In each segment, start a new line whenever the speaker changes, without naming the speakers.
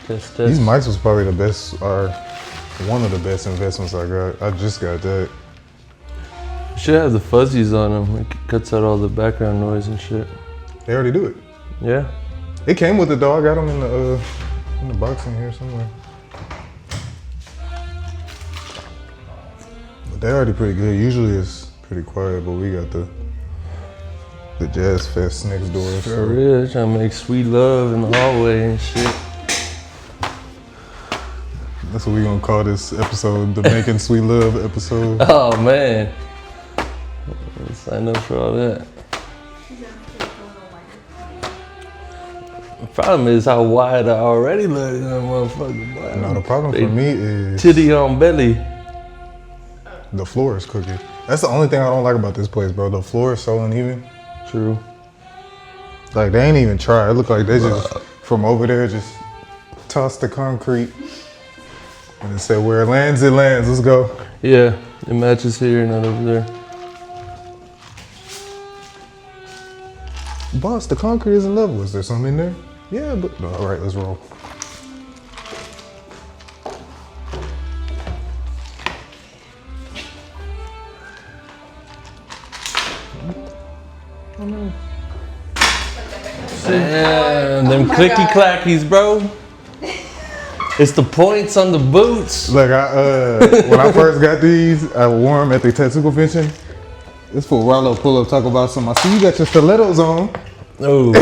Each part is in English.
Test.
These mics was probably the best, or one of the best investments I got. I just got that.
You should have the fuzzies on them. It cuts out all the background noise and shit.
They already do it.
Yeah.
It came with the dog. I got them in the box in here somewhere. But they're already pretty good. Usually it's pretty quiet, but we got the Jazz Fest next door.
For real, they're trying to make sweet love in the hallway and shit.
That's what we gonna call this episode, the Making Sweet Love episode.
Oh man. Let's sign up for all that. The problem is how wide I already let that motherfucker. Boy.
No, the problem for me is
titty on belly.
the floor is crooked. That's the only thing I don't like about this place, bro. The floor is so uneven.
True.
Like, they ain't even try. It look like they just, from over there, just tossed the concrete and it said, where it lands, it lands. Let's go.
Yeah, it matches here, not over there.
Boss, the concrete isn't level. Is there something in there? Yeah, but no, all right, let's roll.
Damn, them clicky clackies, bro. It's the points on the boots.
Look, when I first got these, I wore them at the tattoo convention. This fool Rollo pull up, talk about something. I see you got your stilettos on.
Oh.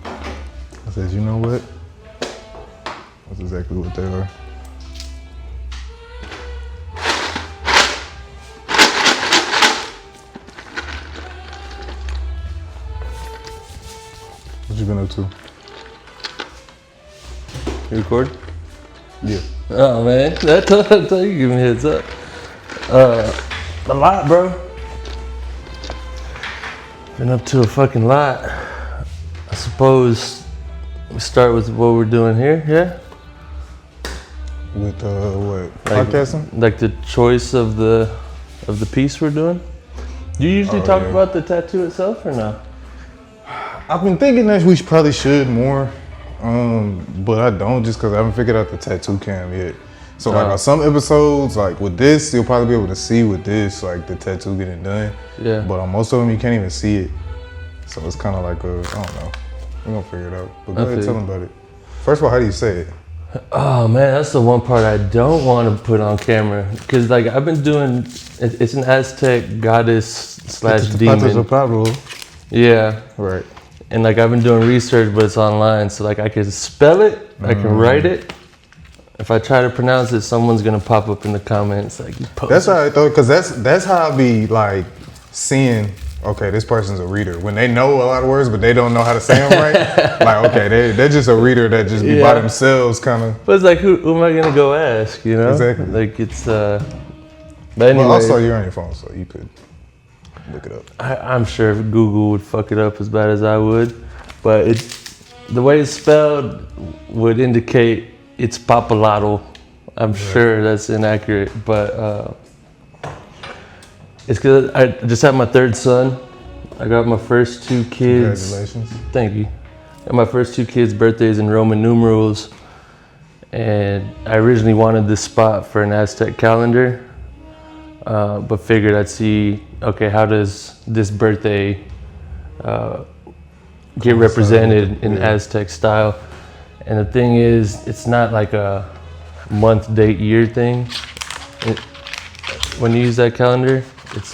I said, you know what? That's exactly what they are. What you been up to?
You record?
Yeah.
Oh man, I told you give me a heads up. A lot, bro. Been up to a fucking lot. I suppose we start with what we're doing here, yeah?
With what?
Like,
Podcasting?
Like the choice of the piece we're doing. Do you usually talk about the tattoo itself or no?
I've been thinking that we probably should more, but I don't, just because I haven't figured out the tattoo cam yet. So like on some episodes, like with this, you'll probably be able to see with this, like the tattoo getting done.
Yeah.
But on most of them, you can't even see it. So it's kind of like I don't know. We're gonna figure it out. But go ahead, tell them about it. First of all, how do you say it?
Oh man, that's the one part I don't want to put on camera. Cause like I've been doing, it's an Aztec goddess / demon.
Itzpapalotl.
Yeah.
Right.
And like I've been doing research, but it's online. So like I can spell it, I can write it. If I try to pronounce it, someone's gonna pop up in the comments like you post.
That's how I thought, cause that's how I be like seeing. Okay, this person's a reader. When they know a lot of words, but they don't know how to say them right. Like, okay, they're just a reader that just be by themselves, kind of.
But it's like, who am I gonna go ask? You know?
Exactly.
Like it's. But anyway.
Well, also you're on your phone, so you could look it up.
I'm sure Google would fuck it up as bad as I would, but the way it's spelled would indicate Itzpapalotl. I'm sure that's inaccurate, but it's because I just had my third son. I got my first two kids.
Congratulations.
Thank you. Got my first two kids' birthdays in Roman numerals, and I originally wanted this spot for an Aztec calendar, but figured I'd see, okay, how does this birthday get represented in Aztec style? And the thing is, it's not like a month, date, year thing. When you use that calendar, it's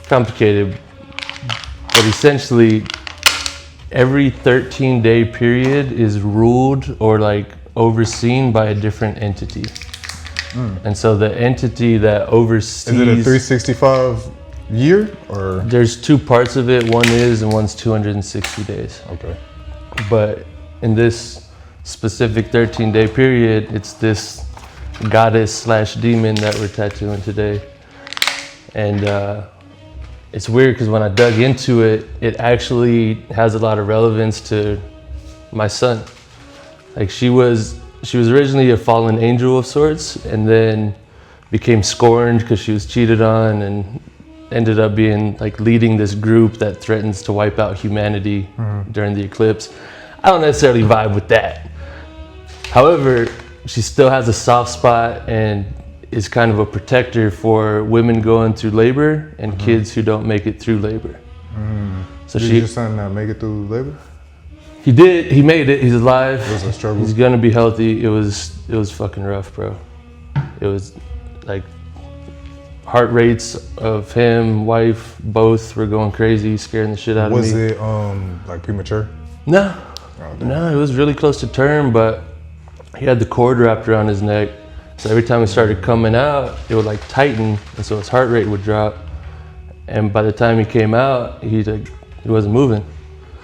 complicated, but essentially every 13-day period is ruled or like overseen by a different entity. And so the entity that oversees...
Is it a 365 year or?
There's two parts of it. One is and one's 260 days.
Okay.
But in this specific 13-day period, it's this goddess / demon that we're tattooing today. And it's weird because when I dug into it, it actually has a lot of relevance to my son. Like she was originally a fallen angel of sorts, and then became scorned because she was cheated on, and ended up being like leading this group that threatens to wipe out humanity during the eclipse. I don't necessarily vibe with that. However, she still has a soft spot and is kind of a protector for women going through labor and kids who don't make it through labor. So
Did your son not make it through labor?
He did. He made it. He's alive.
It was a struggle.
He's gonna be healthy. It was fucking rough, bro. It was like heart rates of him, wife, both were going crazy, scaring the shit out of me.
Was it like premature?
No.
Oh,
No, it was really close to term, but he had the cord wrapped around his neck. So every time he started coming out, it would like tighten, and so his heart rate would drop. And by the time he came out, he wasn't moving.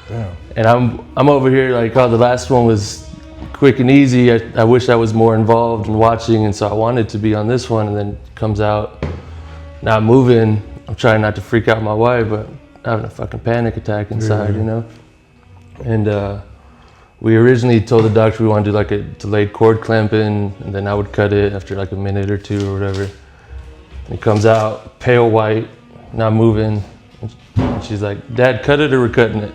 Damn.
And I'm over here like, oh, the last one was quick and easy. I wish I was more involved in watching, and so I wanted to be on this one. And then it comes out not moving. I'm trying not to freak out my wife, but having a fucking panic attack inside, you know. And we originally told the doctor we wanted to do like a delayed cord clamping, and then I would cut it after like a minute or two or whatever. And it comes out pale white, not moving. And she's like, "Dad, cut it or we're cutting it."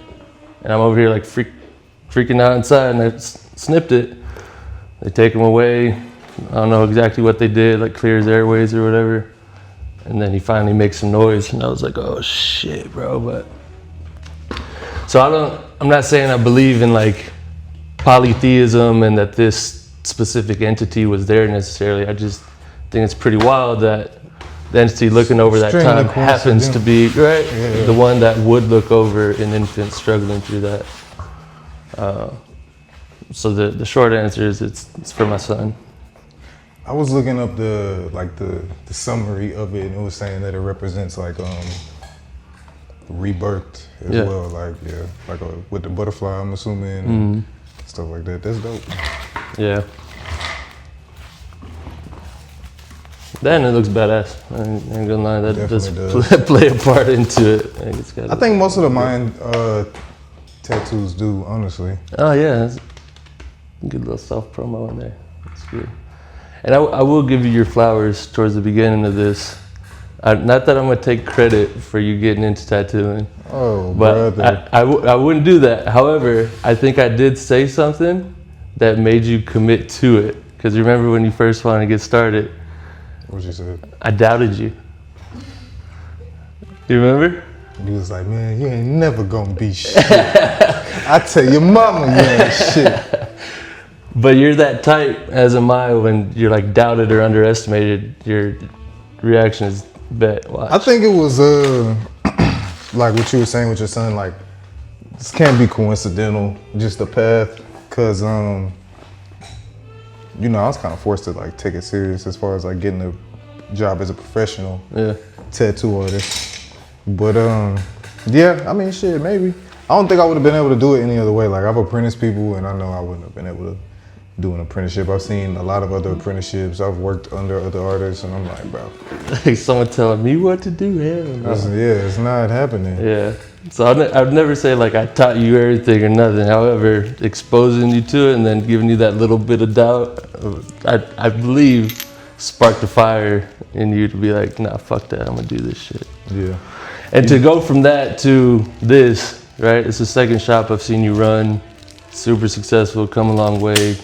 And I'm over here like freaking out inside, and I snipped it. They take him away. I don't know exactly what they did, like clear his airways or whatever. And then he finally makes some noise, and I was like, "Oh shit, bro!" But so I'm not saying I believe in like polytheism and that this specific entity was there necessarily. I just think it's pretty wild that the entity looking over that time happens to be the one that would look over an infant struggling through that. So the short answer is it's for my son.
I was looking up the summary of it, and it was saying that it represents like rebirth as well, like with the butterfly, I'm assuming, and stuff like that. That's dope.
Yeah. Then it looks badass. I ain't gonna lie, that does play a part into it.
I think most of the Mayan tattoos do, honestly.
Oh yeah, good little self promo in there. That's good. And I will give you your flowers towards the beginning of this. Not that I'm gonna take credit for you getting into tattooing.
Oh,
but
brother.
I wouldn't do that. However, I think I did say something that made you commit to it. Because remember when you first wanted to get started?
What you said?
I doubted you. You remember?
You was like, "Man, you ain't never gonna be shit." I tell your mama you ain't shit.
But you're that type, as am I, when you're like doubted or underestimated, your reaction is bet. Watch.
I think it was like what you were saying with your son, like this can't be coincidental, just the path. Cause you know, I was kind of forced to like take it serious as far as like getting a job as a professional tattoo artist. But yeah, I mean shit, maybe. I don't think I would have been able to do it any other way. Like I've apprenticed people, and I know I wouldn't have been able to do an apprenticeship. I've seen a lot of other apprenticeships. I've worked under other artists, and I'm like, bro.
Like someone telling me what to do, hell no.
It's not happening.
Yeah. So I'd never say like I taught you everything or nothing. However, exposing you to it and then giving you that little bit of doubt, I believe sparked a fire in you to be like, nah, fuck that, I'm gonna do this shit.
Yeah.
And to go from that to this, right? It's the second shop I've seen you run. Super successful, come a long way,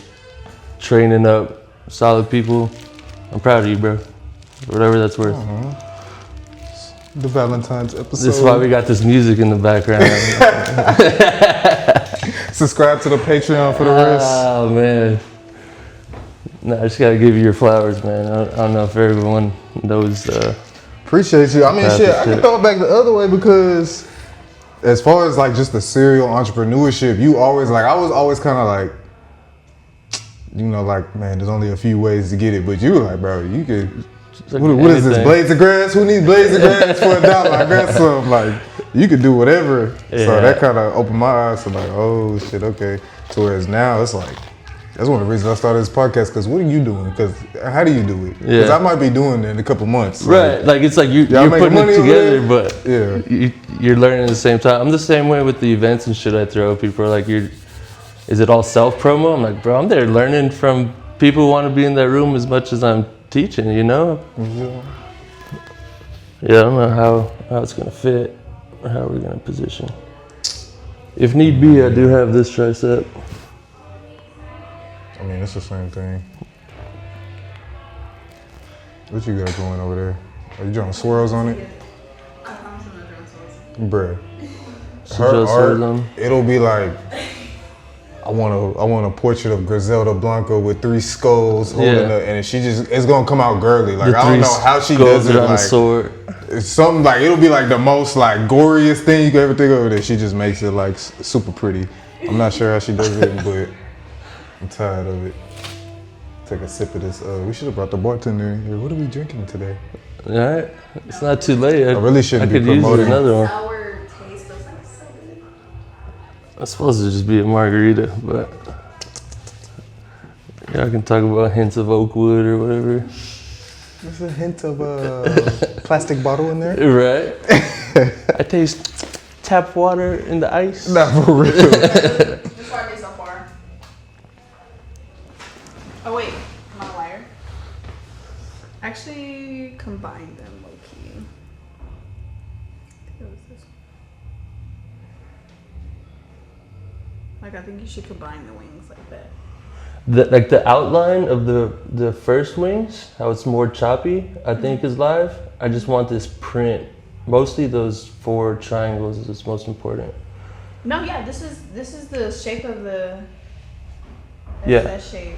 training up solid people. I'm proud of you, bro. Whatever that's worth.
The Valentine's episode.
This is why we got this music in the background.
Subscribe to the Patreon for the rest.
Oh man. No, I just gotta give you your flowers, man. I don't know if everyone knows.
Appreciate you. I mean, shit, I can throw it back the other way because as far as like just the serial entrepreneurship, you always like, I was always kind of like, you know, like, man, there's only a few ways to get it, but you were like, bro, you could, what is this, blades of grass? Who needs blades of grass for $1? I got some, like, you could do whatever. Yeah. So that kind of opened my eyes to like, oh shit, okay. So whereas now it's like, that's one of the reasons I started this podcast, because what are you doing? Because how do you do it? Because I might be doing it in a couple months.
Right, like it's like you're putting it together, but you're learning at the same time. I'm the same way with the events and shit I throw. People are like, is it all self-promo? I'm like, bro, I'm there learning from people who want to be in that room as much as I'm teaching, you know? Yeah, I don't know how it's gonna fit or how we're gonna position. If need be, I do have this tricep.
I mean, it's the same thing. What you got going over there? Are you drawing swirls on it? Bruh. Her art, it'll be like, I want a portrait of Griselda Blanco with 3 skulls holding it, and it's gonna come out girly. Like, I don't know how she does it. Like,
sword.
It's something like, it'll be like the most like goriest thing you could ever think of. That she just makes it like super pretty. I'm not sure how she does it, but I'm tired of it. Take a sip of this. We should have brought the bartender in here. What are we drinking today?
All right, it's not too late.
I really shouldn't be promoting.
I could use another one.
Sour taste looks like so good.
It's supposed to just be a margarita, but yeah, I can talk about hints of oak wood or whatever.
There's a hint of a plastic bottle in there.
Right. I taste tap water in the ice.
Not for real.
Just what I did so far. Oh wait, am I a liar? Actually, combine them low key. I think it was this one. Like, I think you should combine the wings like that.
The outline of the first wings, how it's more choppy, I think is live. I just want this print. Mostly those 4 triangles is most important.
No, yeah, this is the shape of the.
Yeah.
That shape.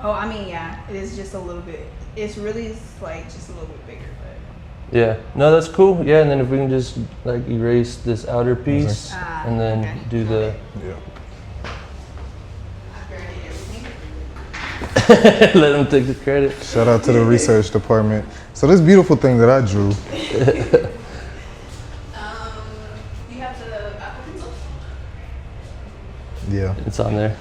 Oh, I mean, yeah, it is just a little bit. It's really like just a little bit bigger, but.
Yeah. No, that's cool. Yeah, and then if we can just like erase this outer piece and then do the.
Yeah.
Let them take the credit.
Shout out to the research department. So this beautiful thing that I drew.
You have the Apple pencil?
Yeah.
It's on there.